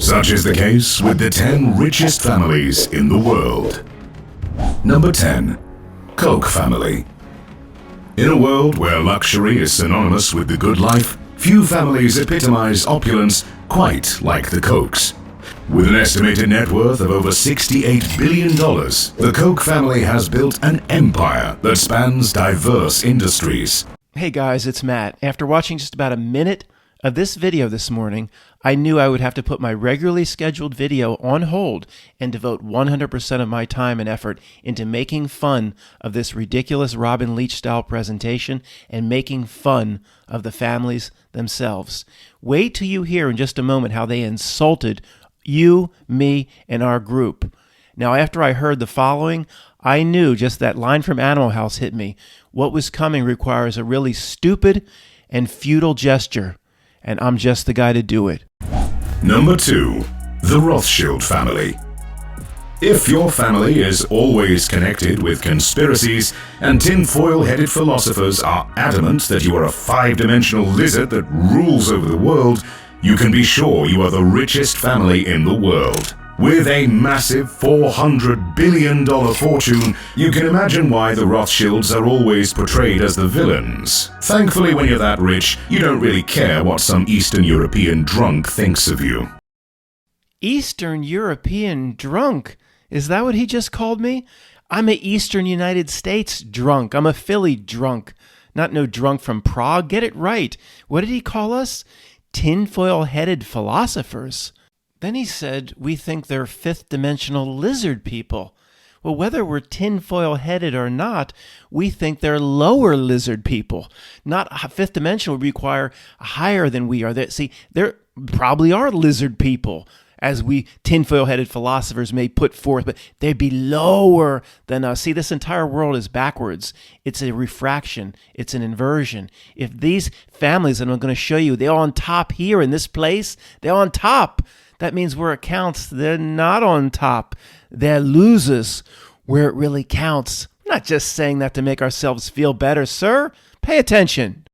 Such is the case with the 10 richest families in the world. Number 10. Koch Family. In a world where luxury is synonymous with the good life, few families epitomize opulence quite like the Kochs. With an estimated net worth of over $68 billion, the Koch family has built an empire that spans diverse industries. Hey guys, it's Matt. After watching just about a minute of this video this morning, I knew I would have to put my regularly scheduled video on hold and devote 100% of my time and effort into making fun of this ridiculous Robin Leach-style presentation and making fun of the families themselves. Wait till you hear in just a moment how they insulted you, me, and our group. Now, after I heard the following, I knew just that line from Animal House hit me. What was coming requires a really stupid and futile gesture, and I'm just the guy to do it. Number 2. The Rothschild Family. If your family is always connected with conspiracies and tinfoil-headed philosophers are adamant that you are a 5-dimensional lizard that rules over the world, you can be sure you are the richest family in the world. With a massive $400 billion fortune, you can imagine why the Rothschilds are always portrayed as the villains. Thankfully, when you're that rich, you don't really care what some Eastern European drunk thinks of you. Eastern European drunk? Is that what he just called me? I'm a Eastern United States drunk. I'm a Philly drunk. Not no drunk from Prague. Get it right. What did he call us? Tinfoil-headed philosophers. Then he said, we think they're fifth-dimensional lizard people. Well, whether we're tinfoil-headed or not, we think they're lower lizard people. Not fifth dimensional would require higher than we are. They probably are lizard people, as we tinfoil-headed philosophers may put forth, but they'd be lower than us. See, this entire world is backwards. It's a refraction. It's an inversion. If these families that I'm going to show you, they're on top here in this place, they're on top. That means where it counts, they're not on top. They're losers where it really counts. I'm not just saying that to make ourselves feel better, sir. Pay attention.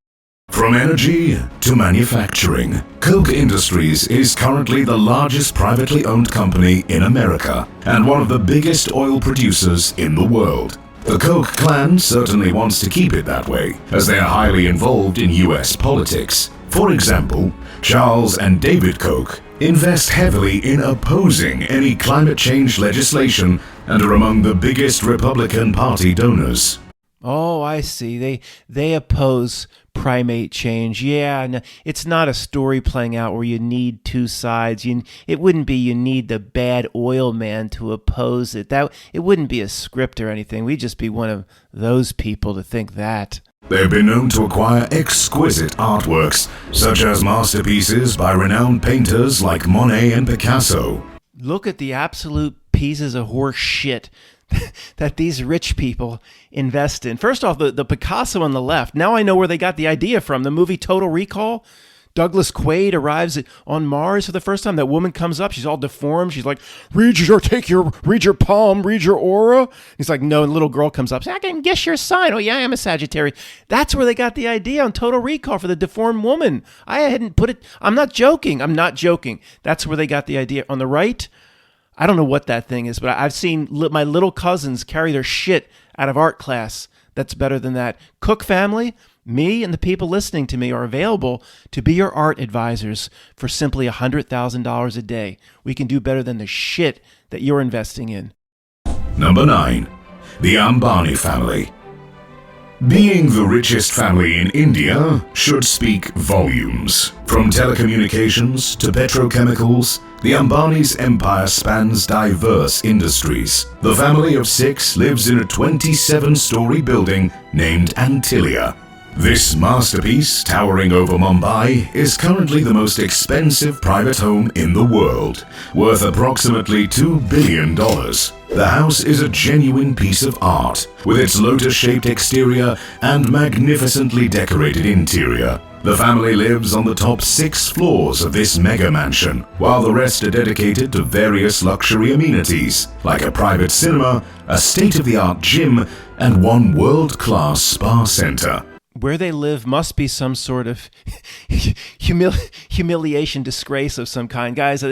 From energy to manufacturing, Koch Industries is currently the largest privately owned company in America and one of the biggest oil producers in the world. The Koch clan certainly wants to keep it that way, as they are highly involved in U.S. politics. For example, Charles and David Koch invest heavily in opposing any climate change legislation and are among the biggest Republican Party donors. Oh, I see. They oppose primate change. Yeah, no, it's not a story playing out where you need two sides. It wouldn't be you need the bad oil man to oppose it. It wouldn't be a script or anything. We'd just be one of those people to think that. They've been known to acquire exquisite artworks, such as masterpieces by renowned painters like Monet and Picasso. Look at the absolute pieces of horse shit that these rich people invest in. First off, the Picasso on the left. Now I know where they got the idea from. The movie Total Recall. Douglas Quaid arrives on Mars for the first time. That woman comes up. She's all deformed. She's like, read your palm, read your aura. He's like, no. And the little girl comes up. I can guess your sign. Oh, yeah, I am a Sagittarius. That's where they got the idea on Total Recall for the deformed woman. I hadn't put it. I'm not joking. That's where they got the idea. On the right, I don't know what that thing is, but I've seen my little cousins carry their shit out of art class. That's better than that. Koch family, me and the people listening to me are available to be your art advisors for simply $100,000 a day. We can do better than the shit that you're investing in. Number 9. The Ambani Family. Being the richest family in India should speak volumes. From telecommunications to petrochemicals, the Ambani's empire spans diverse industries. The family of 6 lives in a 27-story building named Antilia. This masterpiece, towering over Mumbai, is currently the most expensive private home in the world, worth approximately $2 billion. The house is a genuine piece of art, with its lotus-shaped exterior and magnificently decorated interior. The family lives on the top 6 floors of this mega mansion, while the rest are dedicated to various luxury amenities, like a private cinema, a state-of-the-art gym, and one world-class spa center. Where they live must be some sort of humiliation, disgrace of some kind. Guys,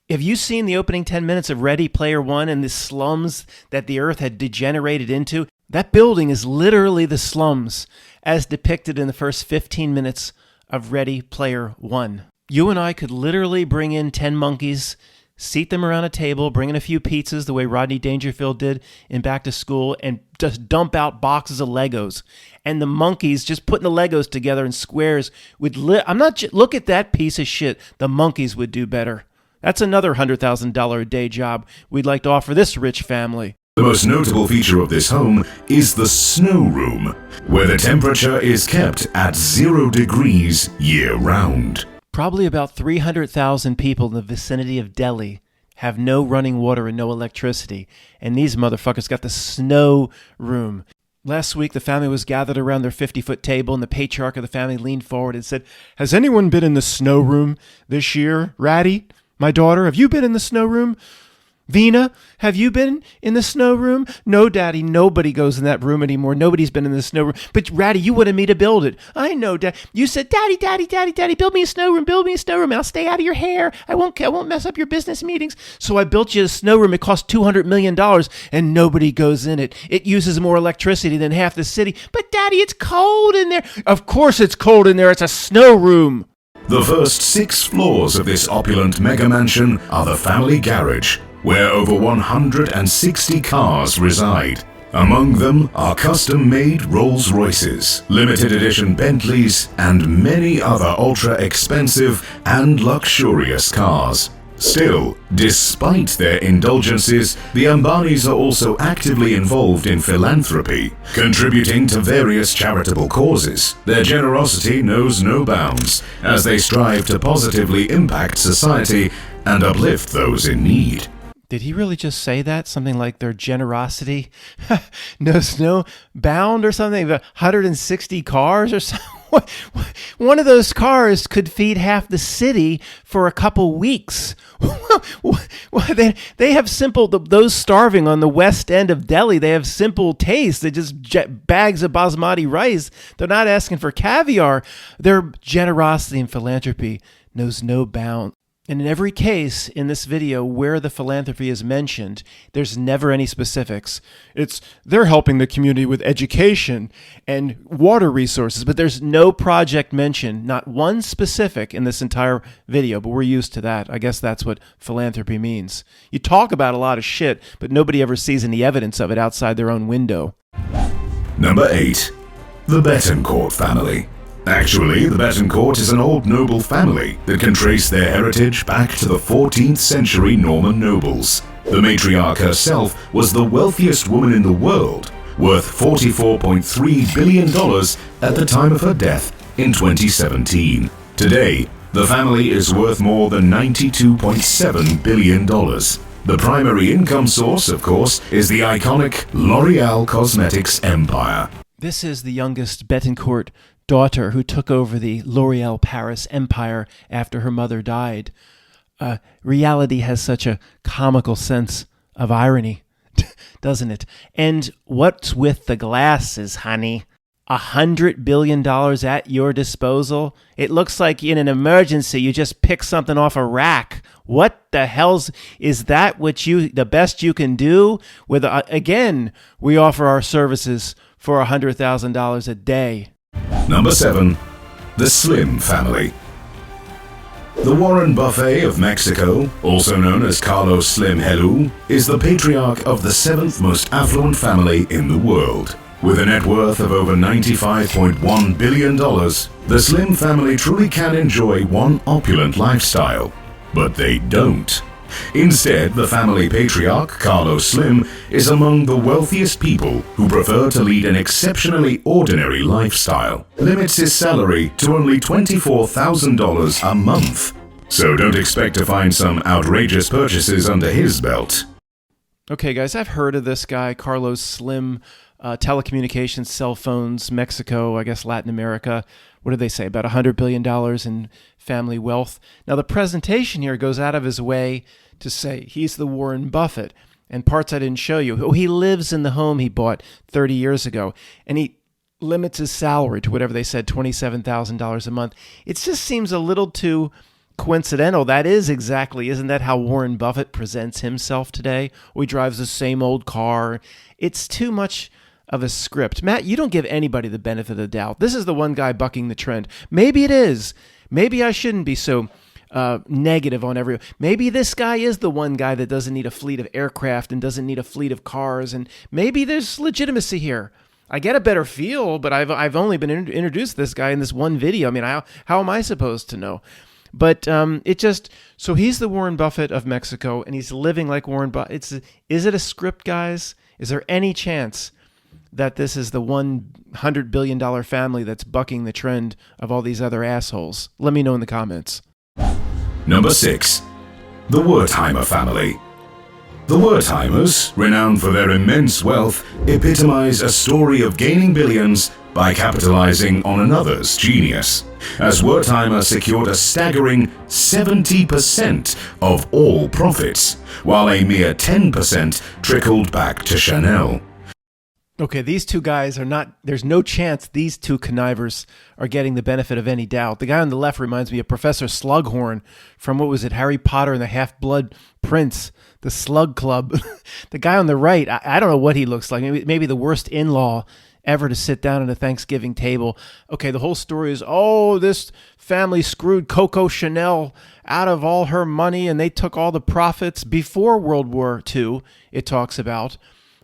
Have you seen the opening 10 minutes of Ready Player One and the slums that the earth had degenerated into? That building is literally the slums as depicted in the first 15 minutes of Ready Player One. You and I could literally bring in 10 monkeys, seat them around a table, bring in a few pizzas the way Rodney Dangerfield did in Back to School, and just dump out boxes of Legos. And the monkeys just putting the Legos together in squares would look at that piece of shit. The monkeys would do better. That's another $100,000 a day job we'd like to offer this rich family. The most notable feature of this home is the snow room, where the temperature is kept at 0 degrees year-round. Probably about 300,000 people in the vicinity of Delhi have no running water and no electricity, and these motherfuckers got the snow room. Last week, the family was gathered around their 50-foot table, and the patriarch of the family leaned forward and said, "Has anyone been in the snow room this year? Ratty, my daughter, have you been in the snow room? Vina, have you been in the snow room?" "No, Daddy, nobody goes in that room anymore. Nobody's been in the snow room." "But Ratty, you wanted me to build it." "I know, Dad. You said, Daddy, build me a snow room, and I'll stay out of your hair. I won't mess up your business meetings." So I built you a snow room. It cost $200 million, and nobody goes in it. It uses more electricity than half the city. "But Daddy, it's cold in there." "Of course it's cold in there. It's a snow room." The first 6 floors of this opulent mega mansion are the family garage, where over 160 cars reside. Among them are custom-made Rolls-Royces, limited edition Bentleys, and many other ultra-expensive and luxurious cars. Still, despite their indulgences, the Ambanis are also actively involved in philanthropy, contributing to various charitable causes. Their generosity knows no bounds, as they strive to positively impact society and uplift those in need. Did he really just say that? Something like their generosity knows no bound or something? 160 cars or something? One of those cars could feed half the city for a couple weeks. They have simple, those starving on the west end of Delhi, they have simple tastes. They just bags of basmati rice. They're not asking for caviar. Their generosity and philanthropy knows no bound. And in every case in this video where the philanthropy is mentioned, there's never any specifics. They're helping the community with education and water resources, but there's no project mentioned, not one specific in this entire video, but we're used to that. I guess that's what philanthropy means. You talk about a lot of shit, but nobody ever sees any evidence of it outside their own window. Number 8. The Bettencourt Family. Actually, the Bettencourt is an old noble family that can trace their heritage back to the 14th century Norman nobles. The matriarch herself was the wealthiest woman in the world, worth $44.3 billion at the time of her death in 2017. Today, the family is worth more than $92.7 billion. The primary income source, of course, is the iconic L'Oreal Cosmetics empire. This is the youngest Bettencourt daughter who took over the L'Oreal Paris empire after her mother died. Reality has such a comical sense of irony, doesn't it? And what's with the glasses, honey? $100 billion at your disposal? It looks like in an emergency you just pick something off a rack. What the hell's is that? The best you can do? With again, we offer our services for $100,000 a day. Number 7. The Slim Family. The Warren Buffet of Mexico, also known as Carlos Slim Helú, is the patriarch of the 7th most affluent family in the world. With a net worth of over $95.1 billion, the Slim family truly can enjoy one opulent lifestyle. But they don't. Instead, the family patriarch, Carlos Slim, is among the wealthiest people who prefer to lead an exceptionally ordinary lifestyle, limits his salary to only $24,000 a month. So don't expect to find some outrageous purchases under his belt. Okay, guys, I've heard of this guy, Carlos Slim, telecommunications, cell phones, Mexico, I guess Latin America. What do they say? About $100 billion in family wealth. Now, the presentation here goes out of his way to say he's the Warren Buffett. And parts I didn't show you. Oh, he lives in the home he bought 30 years ago. And he limits his salary to whatever they said, $27,000 a month. It just seems a little too coincidental. That is exactly, isn't that how Warren Buffett presents himself today? Or he drives the same old car. It's too much of a script. Matt, you don't give anybody the benefit of the doubt. This is the one guy bucking the trend. Maybe it is. Maybe I shouldn't be so negative on everyone. Maybe this guy is the one guy that doesn't need a fleet of aircraft and doesn't need a fleet of cars, and maybe there's legitimacy here. I get a better feel, but I've only been introduced to this guy in this one video. I mean, how am I supposed to know? But it just, so he's the Warren Buffett of Mexico, and he's living like Warren Buffett. Is it a script, guys? Is there any chance that this is the $100 billion family that's bucking the trend of all these other assholes? Let me know in the comments. Number 6. The Wertheimer Family. The Wertheimers, renowned for their immense wealth, epitomize a story of gaining billions by capitalizing on another's genius, as Wertheimer secured a staggering 70% of all profits, while a mere 10% trickled back to Chanel. Okay, these two guys are not, there's no chance these two connivers are getting the benefit of any doubt. The guy on the left reminds me of Professor Slughorn from, what was it, Harry Potter and the Half-Blood Prince, the Slug Club. The guy on the right, I don't know what he looks like. Maybe the worst in-law ever to sit down at a Thanksgiving table. Okay, the whole story is, this family screwed Coco Chanel out of all her money and they took all the profits before World War II, it talks about.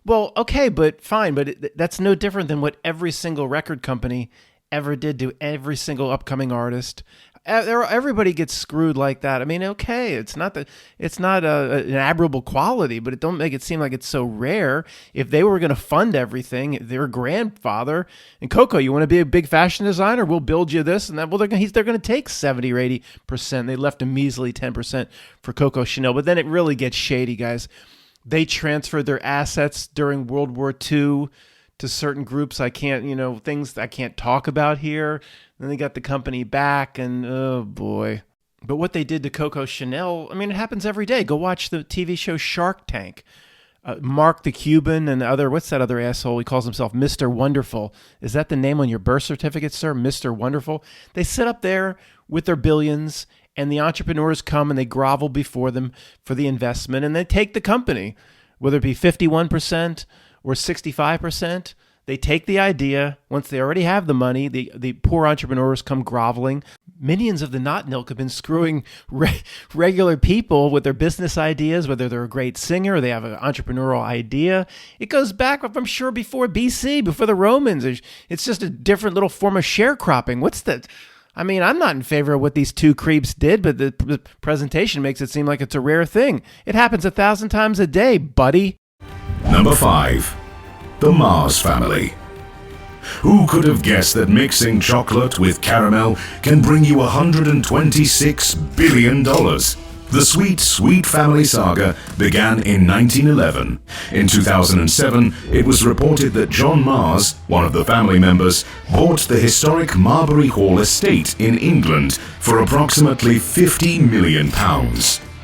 Well, okay, but fine, but that's no different than what every single record company ever did to every single upcoming artist. Everybody gets screwed like that. I mean, okay, it's not an admirable quality, but it don't make it seem like it's so rare. If they were going to fund everything, their grandfather and Coco, you want to be a big fashion designer? We'll build you this and that. Well, they're going to take 70 or 80%. They left a measly 10% for Coco Chanel, but then it really gets shady, guys. They transferred their assets during World War II to certain groups things I can't talk about here. Then they got the company back, and oh boy. But what they did to Coco Chanel, I mean, it happens every day. Go watch the TV show Shark Tank. Mark the Cuban and what's that other asshole? He calls himself Mr. Wonderful. Is that the name on your birth certificate, sir? Mr. Wonderful? They sit up there with their billions, and the entrepreneurs come and they grovel before them for the investment, and they take the company, whether it be 51% or 65%. They take the idea. Once they already have the money, the poor entrepreneurs come groveling. Minions of the Not Nilk have been screwing regular people with their business ideas, whether they're a great singer or they have an entrepreneurial idea. It goes back, I'm sure, before BC, before the Romans. It's just a different little form of sharecropping. What's that? I mean, I'm not in favor of what these two creeps did, but the presentation makes it seem like it's a rare thing. It happens 1,000 times a day, buddy. Number 5. The Mars Family. Who could have guessed that mixing chocolate with caramel can bring you $126 billion? The sweet, sweet family saga began in 1911. In 2007, it was reported that John Mars, one of the family members, bought the historic Marbury Hall estate in England for approximately £50 million.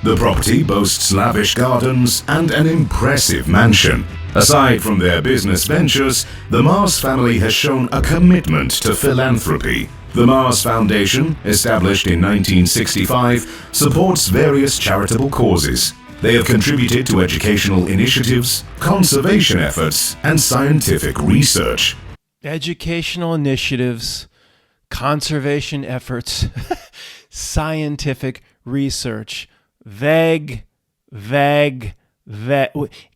The property boasts lavish gardens and an impressive mansion. Aside from their business ventures, the Mars family has shown a commitment to philanthropy. The Mars Foundation, established in 1965, supports various charitable causes. They have contributed to educational initiatives, conservation efforts, and scientific research. Educational initiatives, conservation efforts, scientific research. Vague.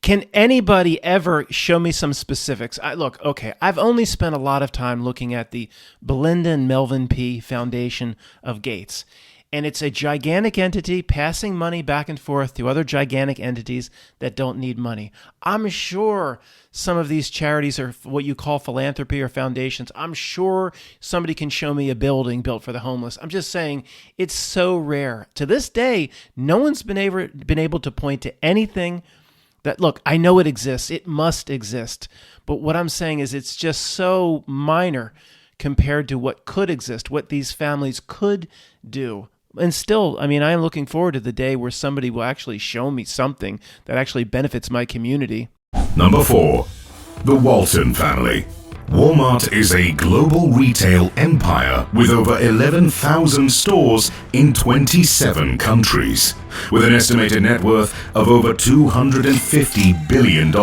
Can anybody ever show me some specifics? I've only spent a lot of time looking at the Belinda and Melvin P. Foundation of Gates. And it's a gigantic entity passing money back and forth to other gigantic entities that don't need money. I'm sure some of these charities are what you call philanthropy or foundations. I'm sure somebody can show me a building built for the homeless. I'm just saying it's so rare. To this day, no one's been able to point to anything that, look, I know it exists. It must exist. But what I'm saying is it's just so minor compared to what could exist, what these families could do. And still, I mean, I am looking forward to the day where somebody will actually show me something that actually benefits my community. Number 4. The Walton Family. Walmart is a global retail empire with over 11,000 stores in 27 countries, with an estimated net worth of over $250 billion,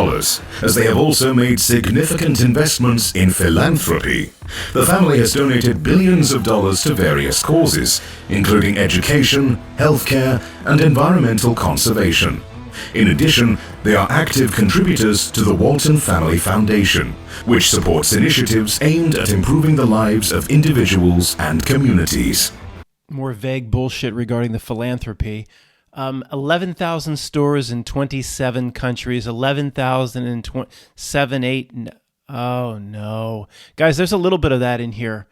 as they have also made significant investments in philanthropy. The family has donated billions of dollars to various causes, including education, healthcare, and environmental conservation. In addition, they are active contributors to the Walton Family Foundation, which supports initiatives aimed at improving the lives of individuals and communities. More vague bullshit regarding the philanthropy. 11,000 stores in 27 countries, 11,000 in 7, 8. Oh, no. Guys, there's a little bit of that in here.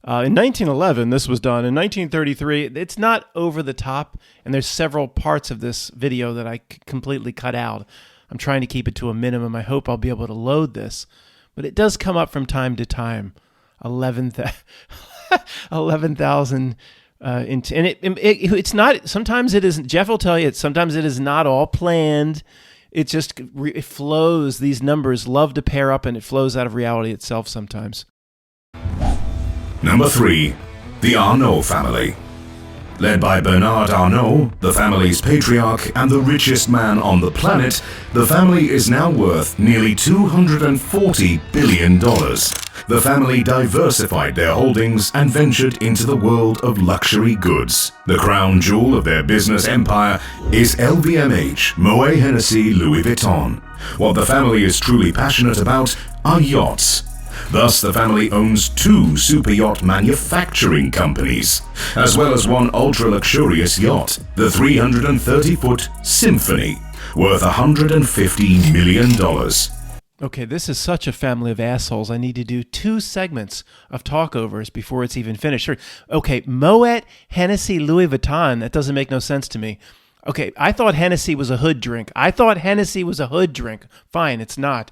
In 1911, this was done. In 1933, it's not over the top, and there's several parts of this video that I completely cut out. I'm trying to keep it to a minimum. I hope I'll be able to load this. But it does come up from time to time. 11,000 and it's not, sometimes it isn't, Jeff will tell you, sometimes it is not all planned. It just, it flows. These numbers love to pair up, and it flows out of reality itself sometimes. Number 3. The Arnold Family. Led by Bernard Arnault, the family's patriarch and the richest man on the planet, the family is now worth nearly $240 billion. The family diversified their holdings and ventured into the world of luxury goods. The crown jewel of their business empire is LVMH, Moet Hennessy Louis Vuitton. What the family is truly passionate about are yachts. Thus, the family owns 2 super yacht manufacturing companies, as well as one ultra-luxurious yacht, the 330-foot Symphony, worth $150 million. Okay, this is such a family of assholes. I need to do 2 segments of talkovers before it's even finished. Okay, Moet Hennessy Louis Vuitton, that doesn't make no sense to me. Okay, I thought Hennessy was a hood drink. Fine, it's not.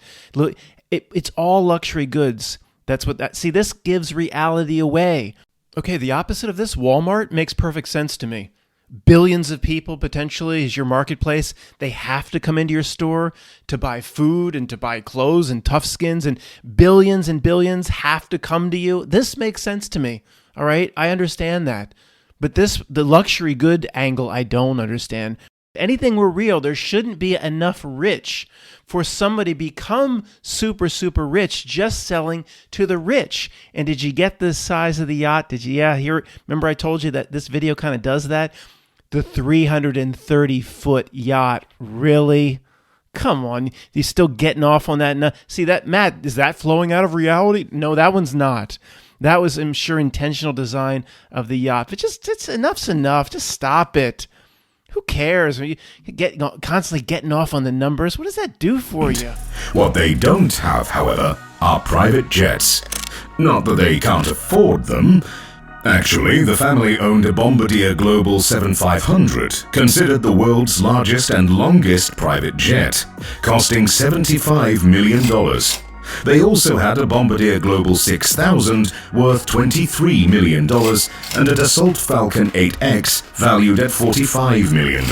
It's all luxury goods. That's what that. See, this gives reality away. Okay, the opposite of this, Walmart, makes perfect sense to me. Billions of people potentially is your marketplace. They have to come into your store to buy food and to buy clothes and tough skins, and billions have to come to you. This makes sense to me. All right, I understand that. But the luxury good angle, I don't understand. Anything were real, there shouldn't be enough rich for somebody to become super, super rich just selling to the rich. And did you get the size of the yacht? Did you? Yeah, here. Remember I told you that this video kind of does that? The 330-foot yacht. Really? Come on. You're still getting off on that? No. See that, Matt, is that flowing out of reality? No, that one's not. That was, I'm sure, intentional design of the yacht. But it's enough's enough. Just stop it. Who cares? You get constantly getting off on the numbers. What does that do for you? What they don't have, however, are private jets. Not that they can't afford them. Actually, the family owned a Bombardier Global 7500, considered the world's largest and longest private jet, costing $75 million. They also had a Bombardier Global 6000 worth $23 million and a Dassault Falcon 8X valued at $45 million.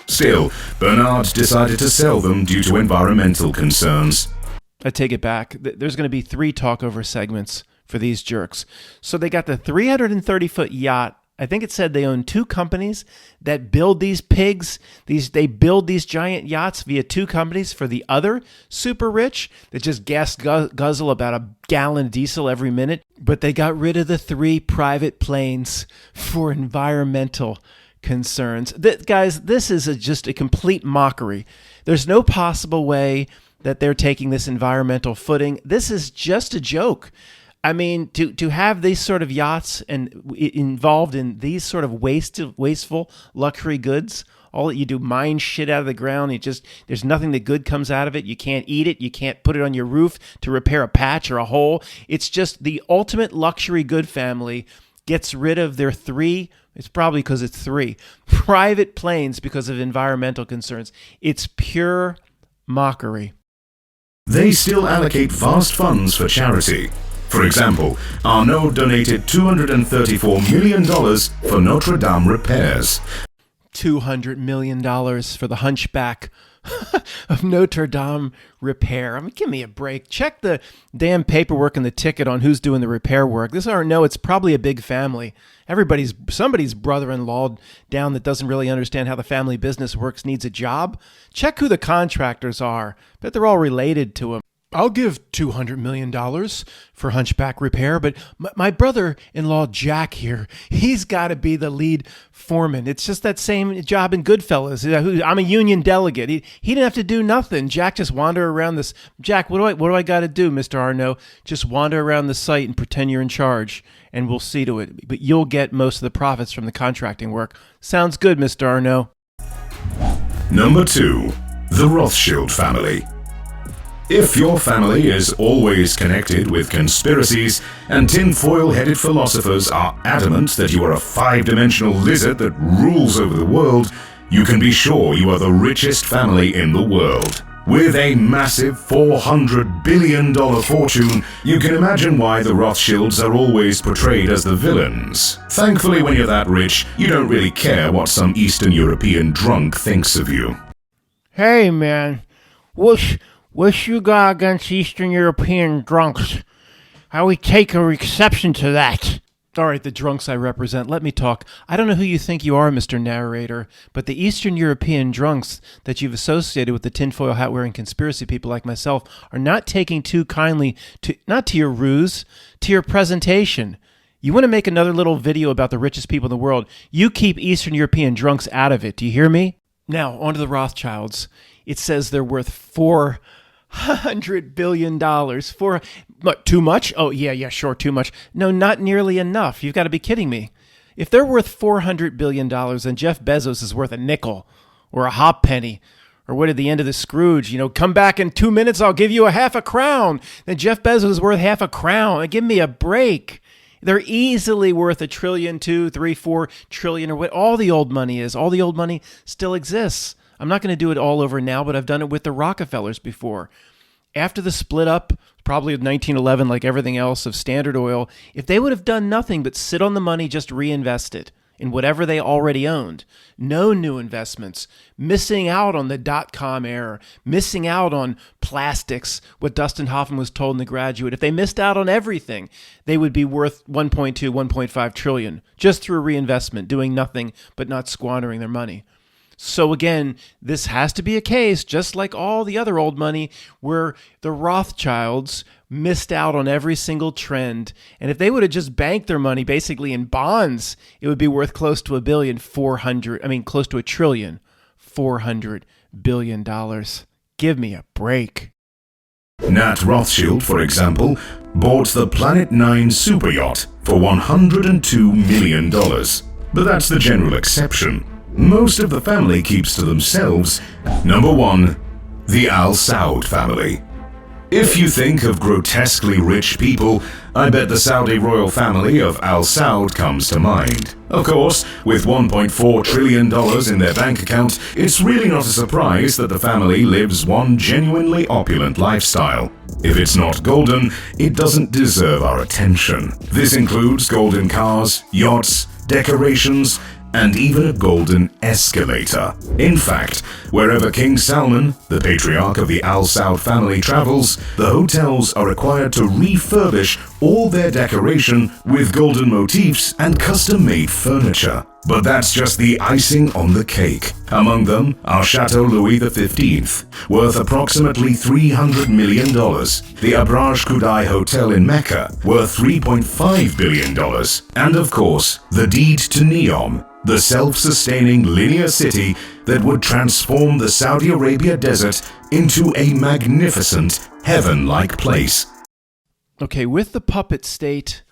Still, Bernard decided to sell them due to environmental concerns. I take it back. There's going to be 3 talkover segments for these jerks. So they got the 330-foot yacht. I think it said they own 2 companies that build these pigs. They build these giant yachts via 2 companies for the other super rich that just guzzle about a gallon of diesel every minute. But they got rid of the 3 private planes for environmental concerns. Guys, this is just a complete mockery. There's no possible way that they're taking this environmental footing. This is just a joke. I mean, to have these sort of yachts and involved in these sort of wasteful luxury goods, all that you do, mine shit out of the ground. There's nothing that good comes out of it. You can't eat it. You can't put it on your roof to repair a patch or a hole. It's just the ultimate luxury good family gets rid of their 3. It's probably because it's 3 private planes because of environmental concerns. It's pure mockery. They still allocate vast funds for charity. For example, Arnaud donated $234 million for Notre Dame repairs. $200 million for the hunchback of Notre Dame repair. I mean, give me a break. Check the damn paperwork and the ticket on who's doing the repair work. This or no, it's probably a big family. Somebody's brother-in-law down that doesn't really understand how the family business works needs a job. Check who the contractors are. Bet they're all related to him. I'll give $200 million for hunchback repair, but my brother-in-law Jack here, he's got to be the lead foreman. It's just that same job in Goodfellas. I'm a union delegate. He didn't have to do nothing. Jack just wander around this. Jack, what do I got to do, Mr. Arno? Just wander around the site and pretend you're in charge, and we'll see to it. But you'll get most of the profits from the contracting work. Sounds good, Mr. Arno. Number 2. The Rothschild Family. If your family is always connected with conspiracies and tinfoil-headed philosophers are adamant that you are a 5-dimensional lizard that rules over the world, you can be sure you are the richest family in the world. With a massive $400 billion fortune, you can imagine why the Rothschilds are always portrayed as the villains. Thankfully, when you're that rich, you don't really care what some Eastern European drunk thinks of you. Hey, man. What's you got against Eastern European drunks? How we take a exception to that? All right, the drunks I represent, let me talk. I don't know who you think you are, Mr. Narrator, but the Eastern European drunks that you've associated with the tinfoil hat-wearing conspiracy people like myself are not taking too kindly not to your ruse, to your presentation. You want to make another little video about the richest people in the world, you keep Eastern European drunks out of it. Do you hear me? Now, on to the Rothschilds. It says they're worth $400 billion. Too much? Oh, yeah, sure, too much. No, not nearly enough. You've got to be kidding me. If they're worth $400 billion, then Jeff Bezos is worth a nickel or a hop penny. Or what at the end of the Scrooge? Come back in 2 minutes, I'll give you a half a crown. Then Jeff Bezos is worth half a crown. Give me a break. They're easily worth $1 trillion, $2, $3, $4 trillion, or what all the old money is. All the old money still exists. I'm not going to do it all over now, but I've done it with the Rockefellers before. After the split up, probably in 1911, like everything else of Standard Oil, if they would have done nothing but sit on the money, just reinvest it in whatever they already owned, no new investments, missing out on the dot-com era, missing out on plastics, what Dustin Hoffman was told in The Graduate. If they missed out on everything, they would be worth 1.2, 1.5 trillion just through reinvestment, doing nothing but not squandering their money. So again, this has to be a case, just like all the other old money, where the Rothschilds missed out on every single trend. And if they would have just banked their money basically in bonds, it would be worth close to close to $1 trillion, $400 billion. Give me a break. Nat Rothschild, for example, bought the Planet 9 super yacht for $102 million. But that's the general exception. Most of the family keeps to themselves. Number 1, the Saud family. If you think of grotesquely rich people, I bet the Saudi royal family of Al Saud comes to mind. Of course, with $1.4 trillion in their bank account, it's really not a surprise that the family lives one genuinely opulent lifestyle. If it's not golden, it doesn't deserve our attention. This includes golden cars, yachts, decorations, and even a golden escalator. In fact, wherever King Salman, the patriarch of the Al Saud family, travels, the hotels are required to refurbish all their decoration with golden motifs and custom-made furniture. But that's just the icing on the cake. Among them are Chateau Louis XV, worth approximately $300 million. The Abraj Khudai Hotel in Mecca, worth $3.5 billion. And of course, the deed to Neom, the self-sustaining linear city that would transform the Saudi Arabia desert into a magnificent, heaven-like place. Okay, with the puppet state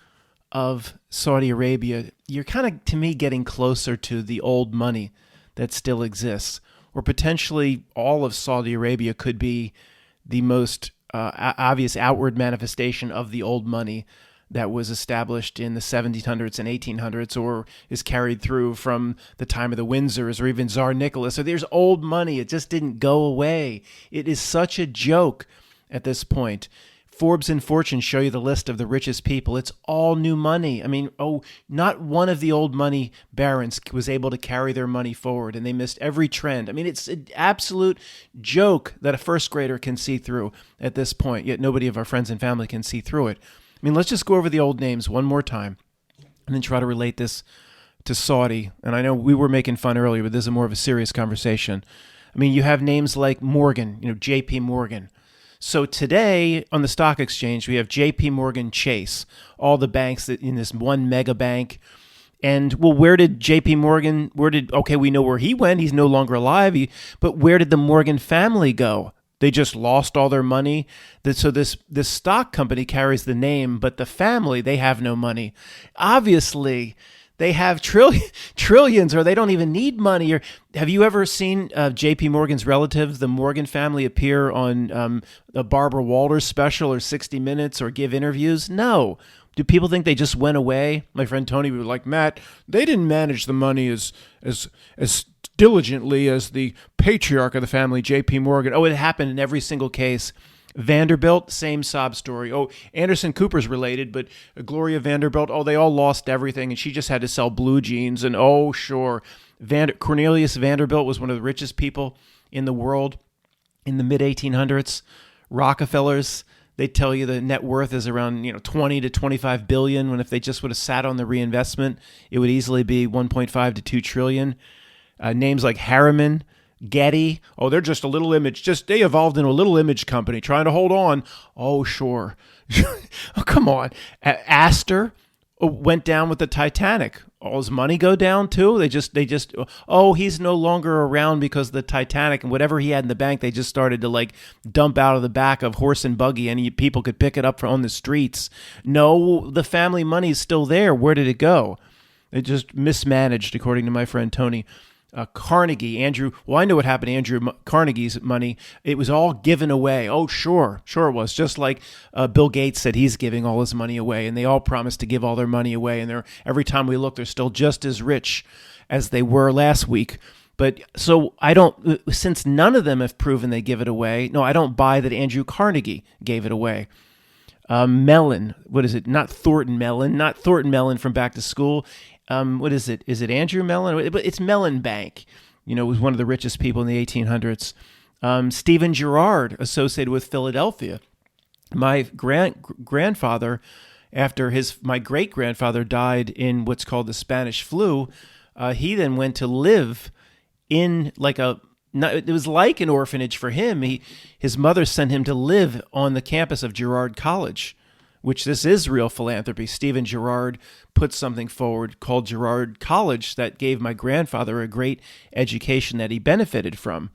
of Saudi Arabia, you're kind of, to me, getting closer to the old money that still exists. Or potentially all of Saudi Arabia could be the most obvious outward manifestation of the old money that was established in the 1700s and 1800s, or is carried through from the time of the Windsors or even Tsar Nicholas. So there's old money. It just didn't go away. It is such a joke at this point. Forbes and Fortune show you the list of the richest people. It's all new money. I mean, not one of the old money barons was able to carry their money forward, and they missed every trend. I mean, it's an absolute joke that a first grader can see through at this point, yet nobody of our friends and family can see through it. I mean, let's just go over the old names one more time and then try to relate this to Saudi. And I know we were making fun earlier, but this is more of a serious conversation. I mean, you have names like Morgan, J.P. Morgan. So today on the stock exchange, we have J.P. Morgan Chase, all the banks that in this one mega bank. And well, where did J.P. Morgan, okay, we know where he went. He's no longer alive. But where did the Morgan family go? They just lost all their money. So this stock company carries the name, but the family, they have no money. Obviously, they have trillions, or they don't even need money. Or have you ever seen J.P. Morgan's relatives, the Morgan family, appear on a Barbara Walters special or 60 Minutes or give interviews? No. Do people think they just went away? My friend Tony would be like, Matt, they didn't manage the money as diligently as the patriarch of the family, J.P. Morgan. Oh, it happened in every single case. Vanderbilt, same sob story. Oh, Anderson Cooper's related, but Gloria Vanderbilt, they all lost everything, and she just had to sell blue jeans. And sure, Cornelius Vanderbilt was one of the richest people in the world in the mid-1800s. Rockefellers, they tell you the net worth is around 20 to 25 billion, when if they just would have sat on the reinvestment, it would easily be 1.5 to 2 trillion. Names like Harriman, Getty, they're just a little image. They evolved into a little image company trying to hold on. Oh, sure. Come on. Astor went down with the Titanic. All his money go down too? They just, he's no longer around because the Titanic and whatever he had in the bank, they just started to dump out of the back of horse and buggy, and people could pick it up on the streets. No, the family money is still there. Where did it go? It just mismanaged, according to my friend Tony. Carnegie, Andrew. Well, I know what happened to Andrew Carnegie's money. It was all given away. Oh, sure it was. Just like Bill Gates said he's giving all his money away, and they all promised to give all their money away. And every time we look, they're still just as rich as they were last week. But so since none of them have proven they give it away, no, I don't buy that Andrew Carnegie gave it away. Mellon, what is it? Not Thornton Mellon from Back to School. What is it? Is it Andrew Mellon? But it's Mellon Bank. Was one of the richest people in the 1800s. Stephen Gerard, associated with Philadelphia. My grandfather, after my great-grandfather died in what's called the Spanish flu, he then went to live in it was like an orphanage for him. His mother sent him to live on the campus of Gerard College, which this is real philanthropy. Stephen Gerard put something forward called Gerard College that gave my grandfather a great education that he benefited from.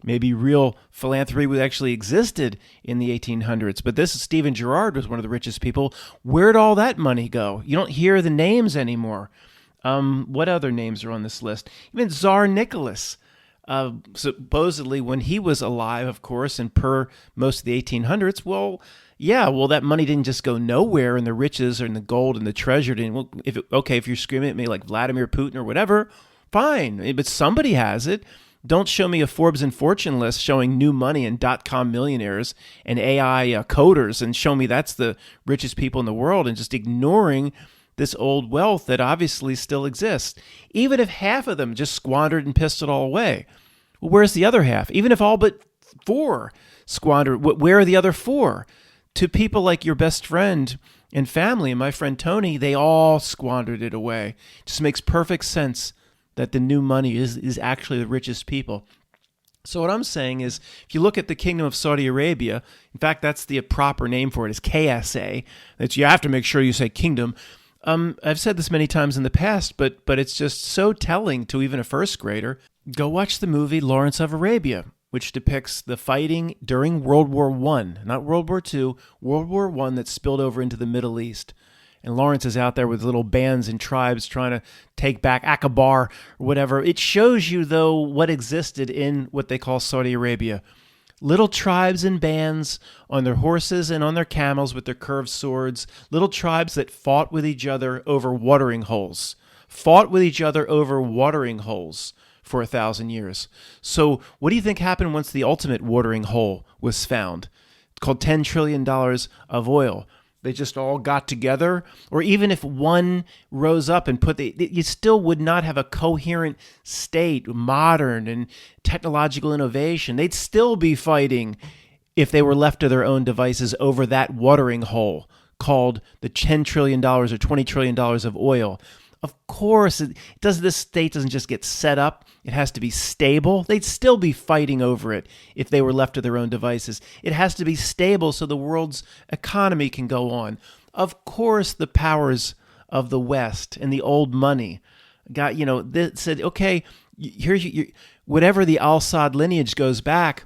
Maybe real philanthropy actually existed in the 1800s, but Stephen Gerard was one of the richest people. Where'd all that money go? You don't hear the names anymore. What other names are on this list? Even Tsar Nicholas. Supposedly when he was alive, of course, and per most of the 1800s, that money didn't just go nowhere, and the riches and the gold and the treasure didn't. If you're screaming at me like Vladimir Putin or whatever, fine, but somebody has it. Don't show me a Forbes and Fortune list showing new money and .com millionaires and AI coders and show me that's the richest people in the world, and just ignoring this old wealth that obviously still exists. Even if half of them just squandered and pissed it all away, well, where's the other half? Even if all but 4 squandered, where are the other 4? To people like your best friend and family and my friend Tony, they all squandered it away. It just makes perfect sense that the new money is actually the richest people. So what I'm saying is, if you look at the Kingdom of Saudi Arabia, in fact, that's the proper name for it, is KSA. You have to make sure you say kingdom. I've said this many times in the past, but it's just so telling to even a first grader. Go watch the movie Lawrence of Arabia, which depicts the fighting during World War I, not World War II, World War I that spilled over into the Middle East. And Lawrence is out there with little bands and tribes trying to take back Aqaba or whatever. It shows you, though, what existed in what they call Saudi Arabia. Little tribes and bands on their horses and on their camels with their curved swords. Little tribes that fought with each other over watering holes. For 1,000 years. So what do you think happened once the ultimate watering hole was found? called $10 trillion of oil. They just all got together, or even if one rose up and you still would not have a coherent state, modern and technological innovation. They'd still be fighting if they were left to their own devices over that watering hole called the $10 trillion or $20 trillion of oil. Of course, this state doesn't just get set up. It has to be stable. They'd still be fighting over it if they were left to their own devices. It has to be stable so the world's economy can go on. Of course, the powers of the West and the old money said, okay, here's whatever the al-Saud lineage goes back,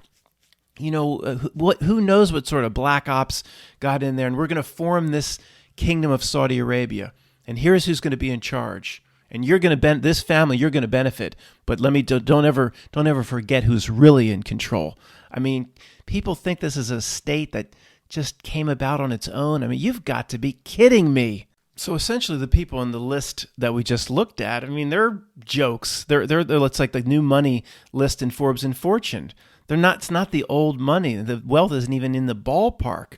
who knows what sort of black ops got in there, and we're going to form this kingdom of Saudi Arabia. And here's who's going to be in charge. And you're going to this family, you're going to benefit. But don't ever forget who's really in control. I mean, people think this is a state that just came about on its own. I mean, you've got to be kidding me. So essentially, the people on the list that we just looked at, I mean, they're jokes. They're it's like the new money list in Forbes and Fortune. It's not the old money. The wealth isn't even in the ballpark.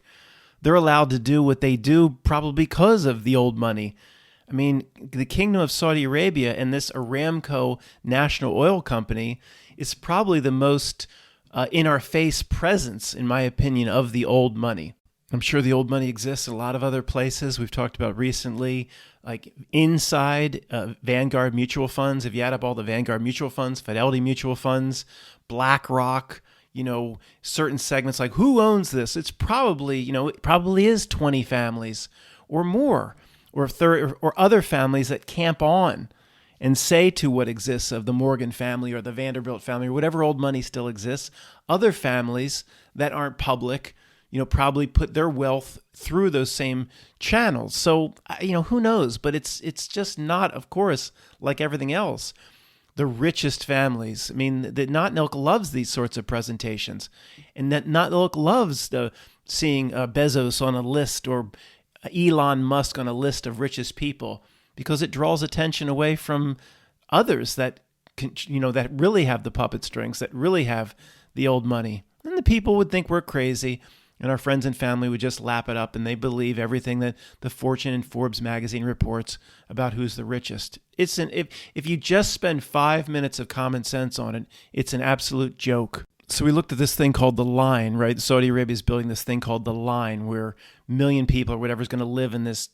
They're allowed to do what they do probably because of the old money. I mean, the Kingdom of Saudi Arabia and this Aramco National Oil Company is probably the most in-our-face presence, in my opinion, of the old money. I'm sure the old money exists in a lot of other places we've talked about recently, like inside Vanguard mutual funds. If you add up all the Vanguard mutual funds, Fidelity mutual funds, BlackRock, certain segments, like who owns this? It's probably, it probably is 20 families or more. Or other families that camp on and say to what exists of the Morgan family or the Vanderbilt family or whatever old money still exists, other families that aren't public, probably put their wealth through those same channels. So, who knows? But it's just not, of course, like everything else. The richest families. I mean, the Not Milk loves these sorts of presentations. And that Not Milk loves seeing Bezos on a list or Elon Musk on a list of richest people, because it draws attention away from others that that really have the puppet strings, that really have the old money. And the people would think we're crazy, and our friends and family would just lap it up, and they believe everything that the Fortune and Forbes magazine reports about who's the richest. If you just spend 5 minutes of common sense on it, it's an absolute joke. So we looked at this thing called the line, right? Saudi Arabia is building this thing called the line, where 1 million people or whatever is going to live in this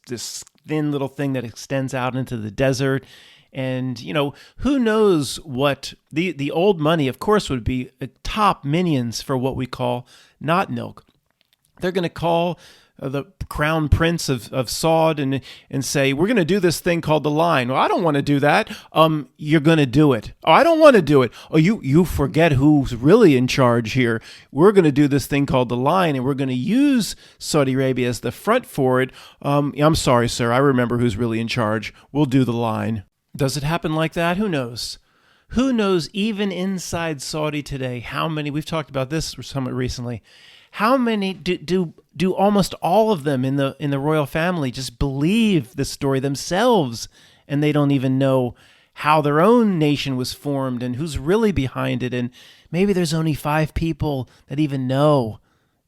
thin little thing that extends out into the desert. And, who knows what the old money, of course, would be top minions for what we call Not Milk. They're going to call the crown prince of Saud and say, we're going to do this thing called the line. Well, I don't want to do that. You're going to do it. Oh, I don't want to do it. Oh, you forget who's really in charge here. We're going to do this thing called the line, and we're going to use Saudi Arabia as the front for it. I'm sorry, sir. I remember who's really in charge. We'll do the line. Does it happen like that? Who knows? Who knows, even inside Saudi today, how many, we've talked about this somewhat recently, how many do almost all of them in the royal family just believe the story themselves, and they don't even know how their own nation was formed and who's really behind it? And maybe there's only 5 people that even know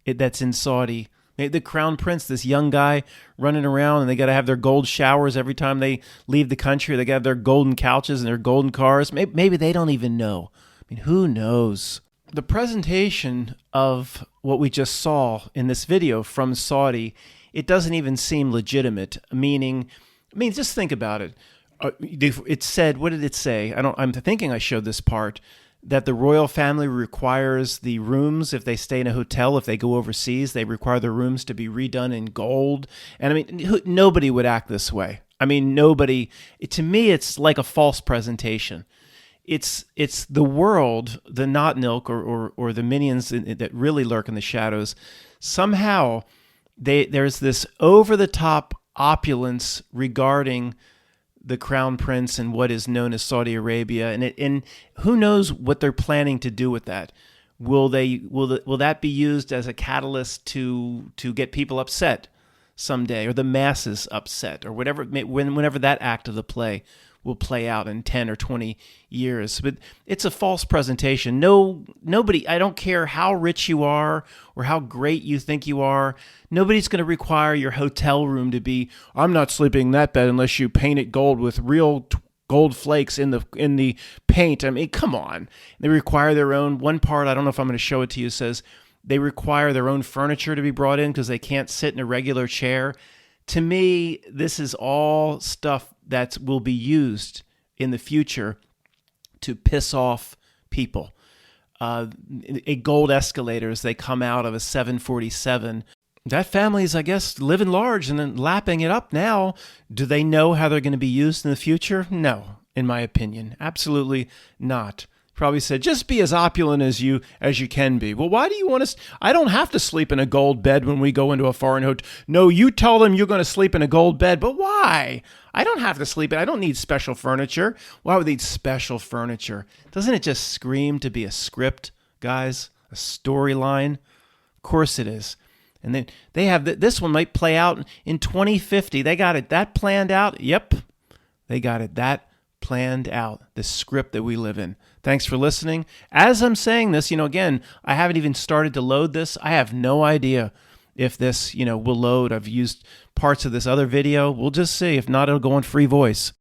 it that's in Saudi. Maybe the crown prince, this young guy running around, and they got to have their gold showers every time they leave the country. They got to have their golden couches and their golden cars. Maybe they don't even know. I mean, who knows? The presentation of what we just saw in this video from Saudi, it doesn't even seem legitimate. Meaning, just think about it. It said, what did it say? I'm thinking I showed this part, that the royal family requires the rooms, if they stay in a hotel, if they go overseas, they require the rooms to be redone in gold. And nobody would act this way. Nobody. To me, it's like a false presentation. It's the world, the Not Milk or the minions that really lurk in the shadows. Somehow, there's this over-the-top opulence regarding the crown prince and what is known as Saudi Arabia, and who knows what they're planning to do with that. Will that be used as a catalyst to get people upset someday, or the masses upset, or whatever, whenever that act of the play will play out in 10 or 20 years. But it's a false presentation. Nobody, I don't care how rich you are or how great you think you are, nobody's going to require your hotel room to be, I'm not sleeping in that bed unless you paint it gold with real gold flakes in the paint. I mean, come on. They require their own, one part, I don't know if I'm going to show it to you, says they require their own furniture to be brought in because they can't sit in a regular chair. To me, this is all stuff that will be used in the future to piss off people. A gold escalator as they come out of a 747. That family is, I guess, living large and then lapping it up now. Do they know how they're going to be used in the future? No, in my opinion. Absolutely not. Probably said, just be as opulent as you can be. Well, why do you want to? I don't have to sleep in a gold bed when we go into a foreign hotel. No, you tell them you're going to sleep in a gold bed, but why? I don't have to sleep. I don't need special furniture. Why would they need special furniture? Doesn't it just scream to be a script, guys? A storyline? Of course it is. And then they have this one might play out in 2050. They got it that planned out. Yep, they got it that planned out. The script that we live in. Thanks for listening. As I'm saying this, again, I haven't even started to load this. I have no idea if this, will load. I've used parts of this other video. We'll just see. If not, it'll go on free voice.